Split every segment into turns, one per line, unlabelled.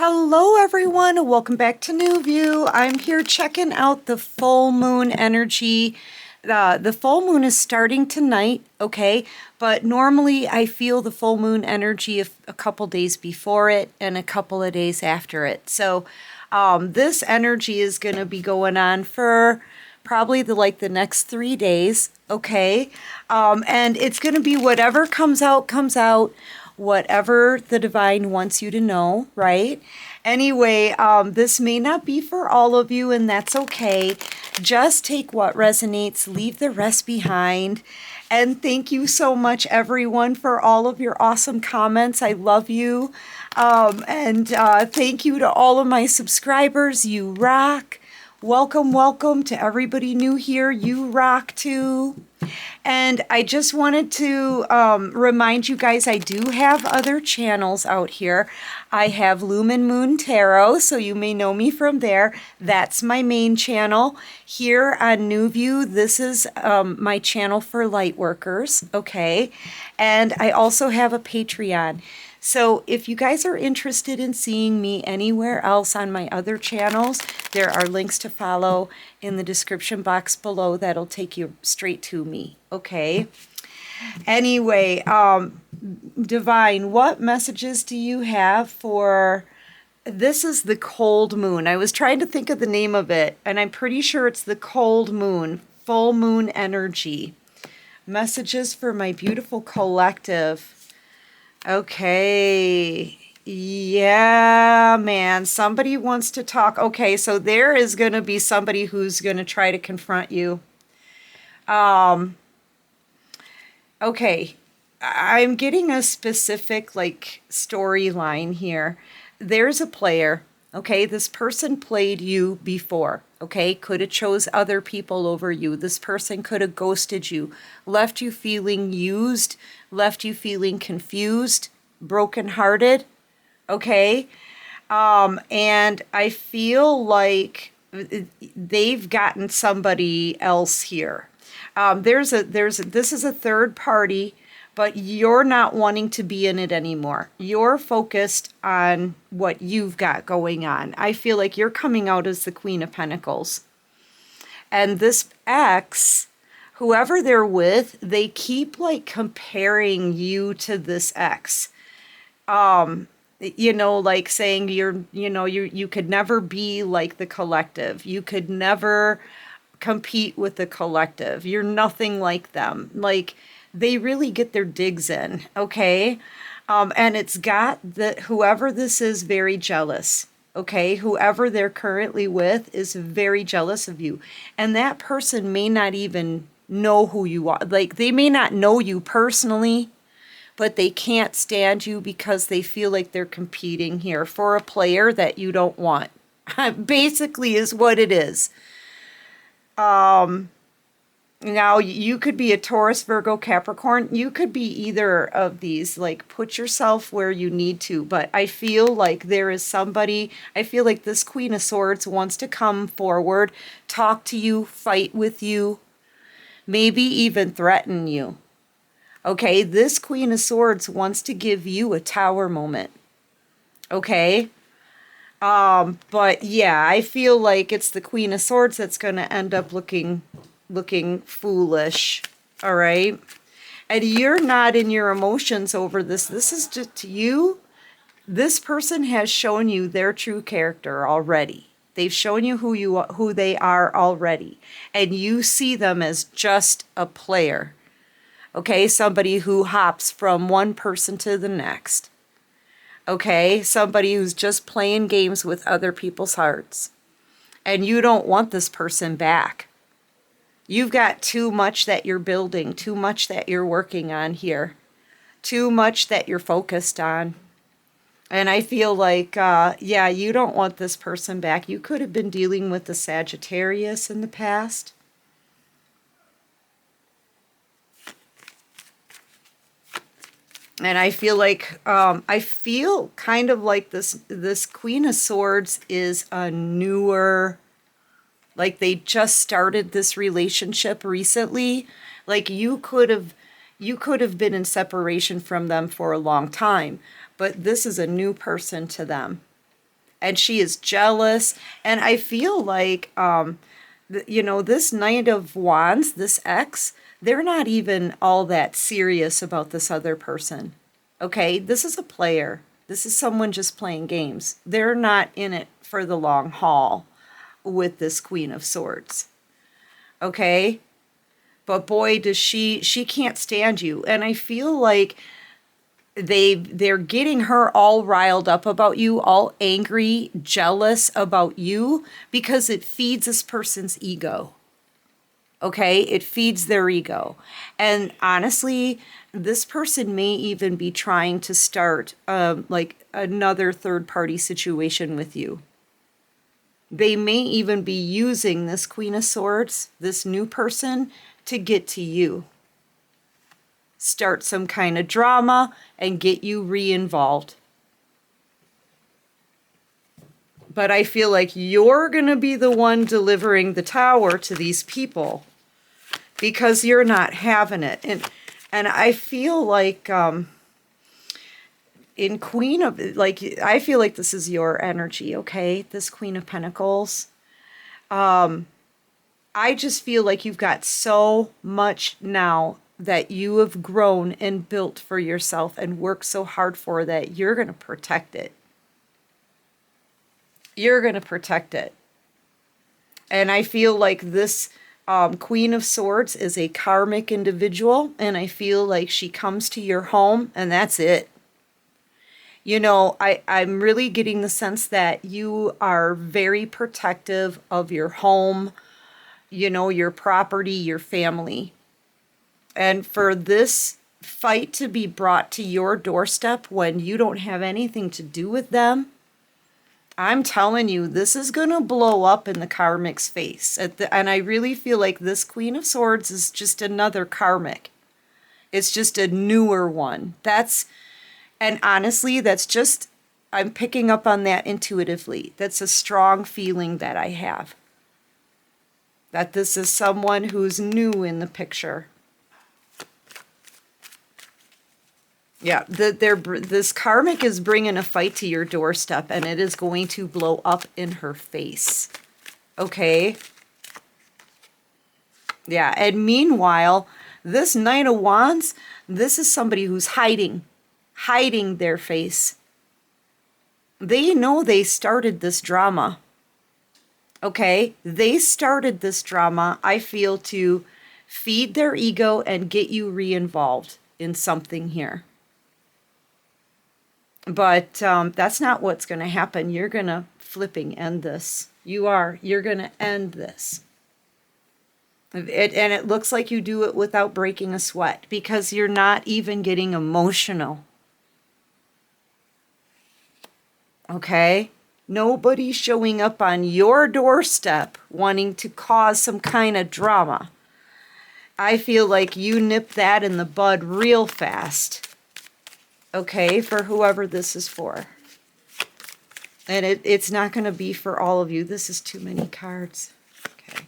Hello everyone, welcome back to New View. I'm here checking out the full moon energy. The full moon is starting tonight, okay? But normally I feel the full moon energy a couple days before it and a couple of days after it. So this energy is going to be going on for probably the next 3 days, okay? And it's going to be whatever comes out, whatever the divine wants you to know, right? Anyway, this may not be for all of you, and that's okay. Just take what resonates, leave the rest behind. And thank you so much, everyone, for all of your awesome comments. I love you. And thank you to all of my subscribers. You rock. Welcome, welcome to everybody new here. You rock too. And I just wanted to remind you guys, I do have other channels out here. I have Lumen Moon Tarot, so you may know me from there. That's my main channel. Here on New View, this is my channel for light workers, okay? And I also have a Patreon. So if you guys are interested in seeing me anywhere else on my other channels, there are links to follow in the description box below that'll take you straight to me, okay? Anyway, Divine, what messages do you have for... This is the cold moon. I was trying to think of the name of it, and I'm pretty sure it's the cold moon, full moon energy. Messages for my beautiful collective. Okay, yeah, man, somebody wants to talk. Okay, so there is going to be somebody who's going to try to confront you. Okay, I'm getting a specific, like, storyline here. There's a player, okay? This person played you before, okay? Could have chose other people over you. This person could have ghosted you, left you feeling used, left you feeling confused, brokenhearted, okay? And I feel like they've gotten somebody else here. This is a third party, but you're not wanting to be in it anymore. You're focused on what you've got going on. I feel like you're coming out as the Queen of Pentacles. And this ex, whoever they're with, they keep like comparing you to this ex. You know, like saying you could never be like the collective. You could never compete with the collective. You're nothing like them. Like, they really get their digs in, okay? And it's got that whoever this is very jealous, okay? Whoever they're currently with is very jealous of you. And that person may not even know who you are. Like, they may not know you personally, but they can't stand you because they feel like they're competing here for a player that you don't want. Basically is what it is. Now, you could be a Taurus, Virgo, Capricorn. You could be either of these. Like, put yourself where you need to. But I feel like there is somebody, I feel like this Queen of Swords wants to come forward, talk to you, fight with you, maybe even threaten you. Okay, this Queen of Swords wants to give you a tower moment. Okay? But yeah, I feel like it's the Queen of Swords that's going to end up looking foolish, all right? And you're not in your emotions over this. This is just you. This person has shown you their true character already. They've shown you who they are already, and you see them as just a player, okay? Somebody who hops from one person to the next. Okay, somebody who's just playing games with other people's hearts. And you don't want this person back. You've got too much that you're building, too much that you're working on here, too much that you're focused on. And I feel like, yeah, you don't want this person back. You could have been dealing with the Sagittarius in the past. And I feel like, I feel kind of like this Queen of Swords is a newer, like they just started this relationship recently. Like you could have been in separation from them for a long time, but this is a new person to them. and she is jealous. And I feel like, you know, this Knight of Wands, this ex, they're not even all that serious about this other person. Okay, this is a player. This is someone just playing games. They're not in it for the long haul with this Queen of Swords. Okay? But boy, does she can't stand you. And I feel like they're getting her all riled up about you, all angry, jealous about you, because it feeds this person's ego. Okay, it feeds their ego. And honestly, this person may even be trying to start like another third party situation with you. They may even be using this Queen of Swords, this new person, to get to you. Start some kind of drama and get you re-involved. But I feel like you're going to be the one delivering the tower to these people because you're not having it. And I feel like in Queen of, like, I feel like this is your energy, okay? This Queen of Pentacles. I just feel like you've got so much now that you have grown and built for yourself and worked so hard for that you're going to protect it. You're going to protect it. And I feel like this Queen of Swords is a karmic individual, and I feel like she comes to your home and that's it. You know, I'm really getting the sense that you are very protective of your home, you know, your property, your family. And for this fight to be brought to your doorstep when you don't have anything to do with them, I'm telling you, this is going to blow up in the karmic's face. And I really feel like this Queen of Swords is just another karmic. It's just a newer one. And honestly, that's just, I'm picking up on that intuitively. That's a strong feeling that I have. That this is someone who's new in the picture. Yeah, this karmic is bringing a fight to your doorstep, and it is going to blow up in her face. Okay? Yeah, and meanwhile, this Knight of Wands, this is somebody who's hiding their face. They know they started this drama. Okay? They started this drama, I feel, to feed their ego and get you re-involved in something here. But that's not what's going to happen. You're going to flipping end this. You're going to end this. And it looks like you do it without breaking a sweat because you're not even getting emotional. Okay? Nobody's showing up on your doorstep wanting to cause some kind of drama. I feel like you nip that in the bud real fast. Okay, for whoever this is for. And it's not going to be for all of you. This is too many cards. Okay.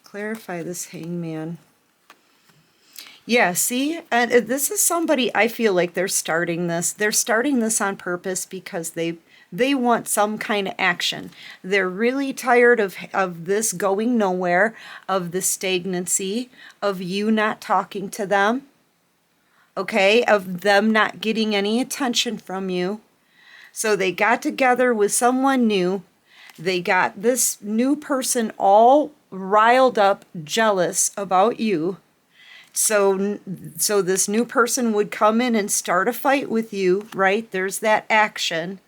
Clarify this Hangman. Yeah, see? And this is somebody, I feel like they're starting this. They're starting this on purpose because they want some kind of action. They're really tired of this going nowhere, of the stagnancy, of you not talking to them, okay, of them not getting any attention from you. So they got together with someone new. They got this new person all riled up, jealous about you. So this new person would come in and start a fight with you, right? There's that action.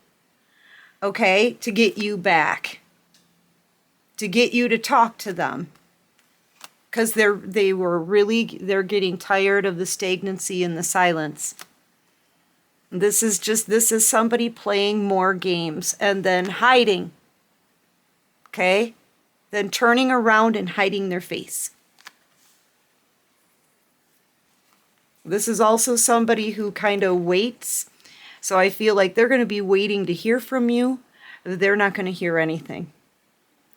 Okay, to get you back, to get you to talk to them, because they're getting tired of the stagnancy and the silence. This is somebody playing more games and then hiding, okay, then turning around and hiding their face. This is also somebody who kind of waits. So I feel like they're going to be waiting to hear from you. They're not going to hear anything.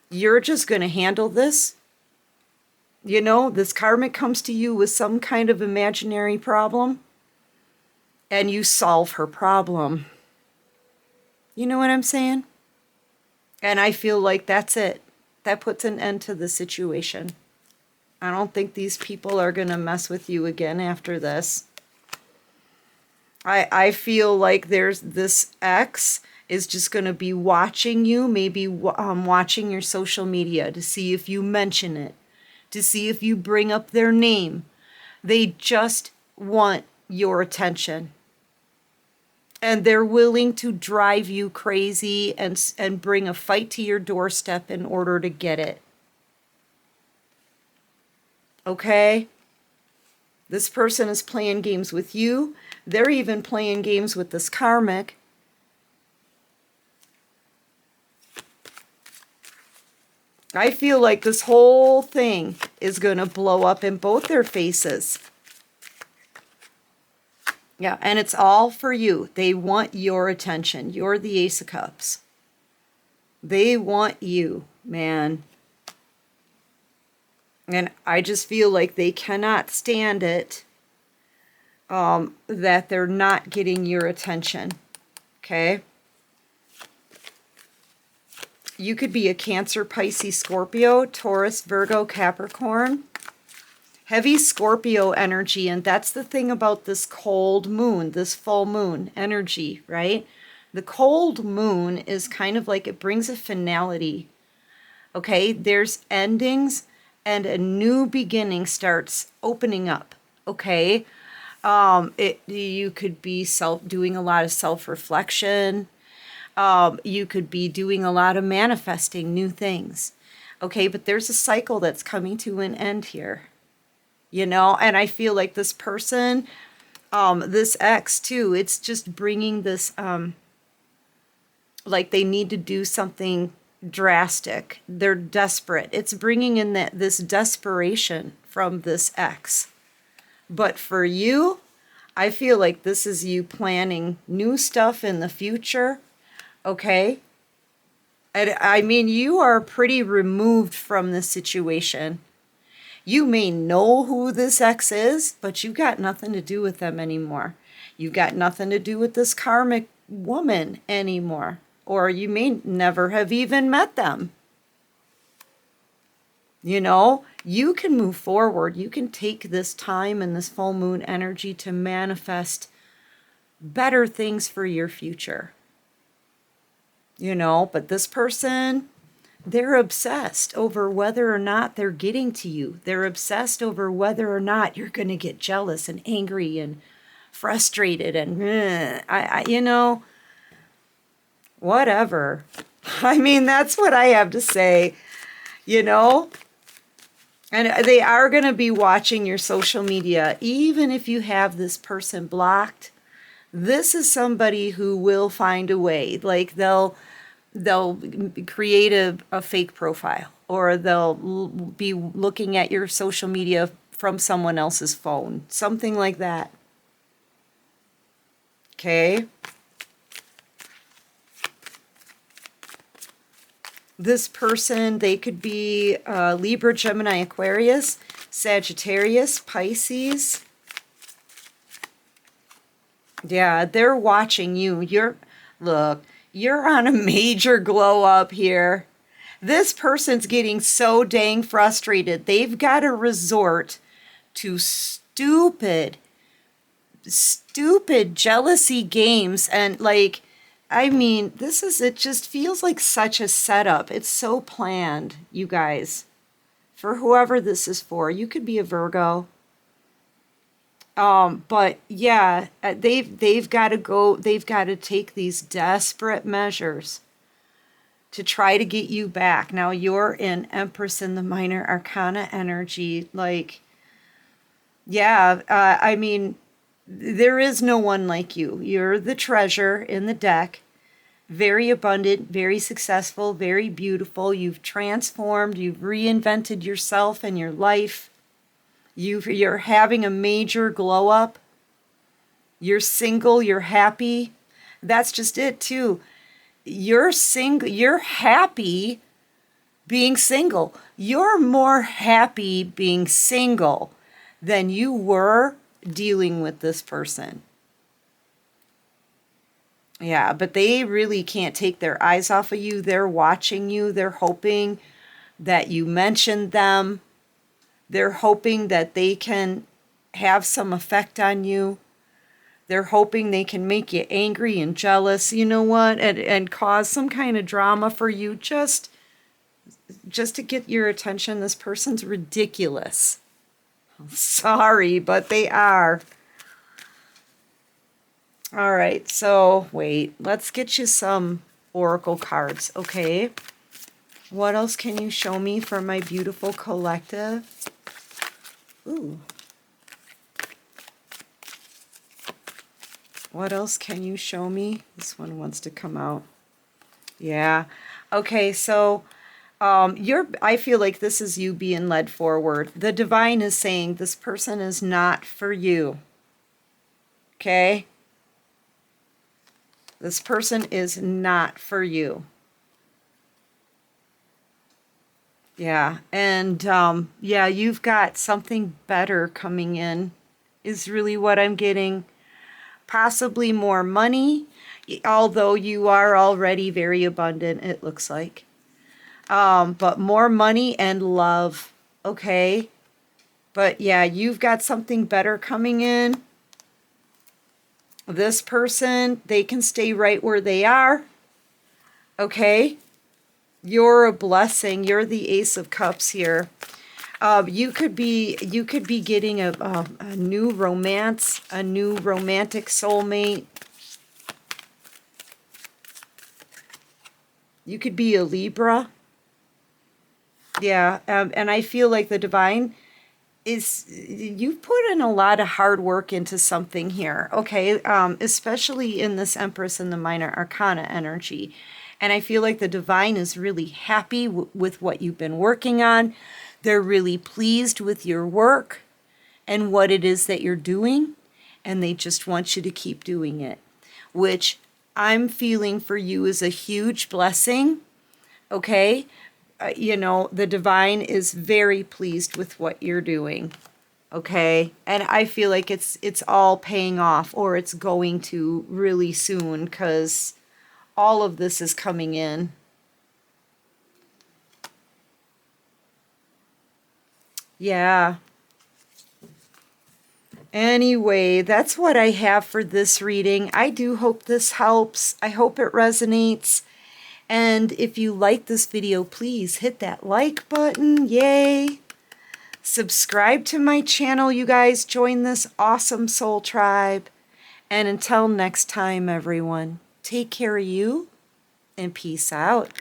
You're just going to handle this. You know, this karmic comes to you with some kind of imaginary problem, and you solve her problem. You know what I'm saying? And I feel like that's it. That puts an end to the situation. I don't think these people are going to mess with you again after this. I feel like there's this ex is just going to be watching you, maybe watching your social media to see if you mention it, to see if you bring up their name. They just want your attention. And they're willing to drive you crazy and bring a fight to your doorstep in order to get it. Okay? This person is playing games with you. They're even playing games with this karmic. I feel like this whole thing is going to blow up in both their faces. Yeah, and it's all for you. They want your attention. You're the Ace of Cups. They want you, man. And I just feel like they cannot stand it that they're not getting your attention. Okay? You could be a Cancer, Pisces, Scorpio, Taurus, Virgo, Capricorn. Heavy Scorpio energy, and that's the thing about this cold moon, this full moon energy, right? The cold moon is kind of like it brings a finality. Okay? There's endings and a new beginning starts opening up. Okay? You could be doing a lot of self-reflection. You could be doing a lot of manifesting new things. Okay, but there's a cycle that's coming to an end here. You know, and I feel like this person, this ex too, it's just bringing this, like they need to do something drastic. They're desperate. It's bringing in this desperation from this ex. But for you, I feel like this is you planning new stuff in the future. Okay? And I mean, you are pretty removed from this situation. You may know who this ex is, but you've got nothing to do with them anymore. You've got nothing to do with this karmic woman anymore. Or you may never have even met them. You know, you can move forward. You can take this time and this full moon energy to manifest better things for your future. You know, but this person, they're obsessed over whether or not they're getting to you. They're obsessed over whether or not you're going to get jealous and angry and frustrated and, you know, whatever. I mean, that's what I have to say, you know. And they are going to be watching your social media, even if you have this person blocked. This is somebody who will find a way. Like they'll create a fake profile, or they'll be looking at your social media from someone else's phone, something like that. Okay? This person, they could be Libra, Gemini, Aquarius, Sagittarius, Pisces. Yeah, they're watching you. Look, you're on a major glow up here. This person's getting so dang frustrated. They've got to resort to stupid jealousy games. And like, I mean, it just feels like such a setup. It's so planned, you guys. For whoever this is for, you could be a Virgo. But yeah, they've got to take these desperate measures to try to get you back. Now you're in Empress in the Minor Arcana energy. Like, yeah, I mean, there is no one like you. You're the treasure in the deck. Very abundant, very successful, very beautiful. You've transformed, you've reinvented yourself and your life. You're having a major glow up. You're single, you're happy. That's just it too. You're single, you're happy being single. You're more happy being single than you were dealing with this person. Yeah, but they really can't take their eyes off of you. They're watching you. They're hoping that you mention them. They're hoping that they can have some effect on you. They're hoping they can make you angry and jealous, you know what, and cause some kind of drama for you just to get your attention. This person's ridiculous. Sorry, but they are. All right, so wait, let's get you some oracle cards, okay? What else can you show me for my beautiful collective? Ooh. What else can you show me? This one wants to come out. Yeah. Okay, so I feel like this is you being led forward. The divine is saying this person is not for you. Okay? This person is not for you. Yeah, and yeah, you've got something better coming in, is really what I'm getting. Possibly more money, although you are already very abundant, it looks like. But more money and love, okay? But yeah, you've got something better coming in. This person, they can stay right where they are, okay? You're a blessing. You're the Ace of Cups here. You could be getting a new romance, a new romantic soulmate. You could be a Libra. Yeah, and I feel like the divine is, you've put in a lot of hard work into something here, okay? Especially in this Empress and the Minor Arcana energy. And I feel like the divine is really happy with what you've been working on. They're really pleased with your work and what it is that you're doing. And they just want you to keep doing it, which I'm feeling for you is a huge blessing, okay? You know, the divine is very pleased with what you're doing, okay? And I feel like it's all paying off, or it's going to really soon, because all of this is coming in. Yeah. Anyway, that's what I have for this reading. I do hope this helps. I hope it resonates. And if you like this video, please hit that like button. Yay. Subscribe to my channel, you guys. Join this awesome soul tribe. And until next time, everyone, take care of you and peace out.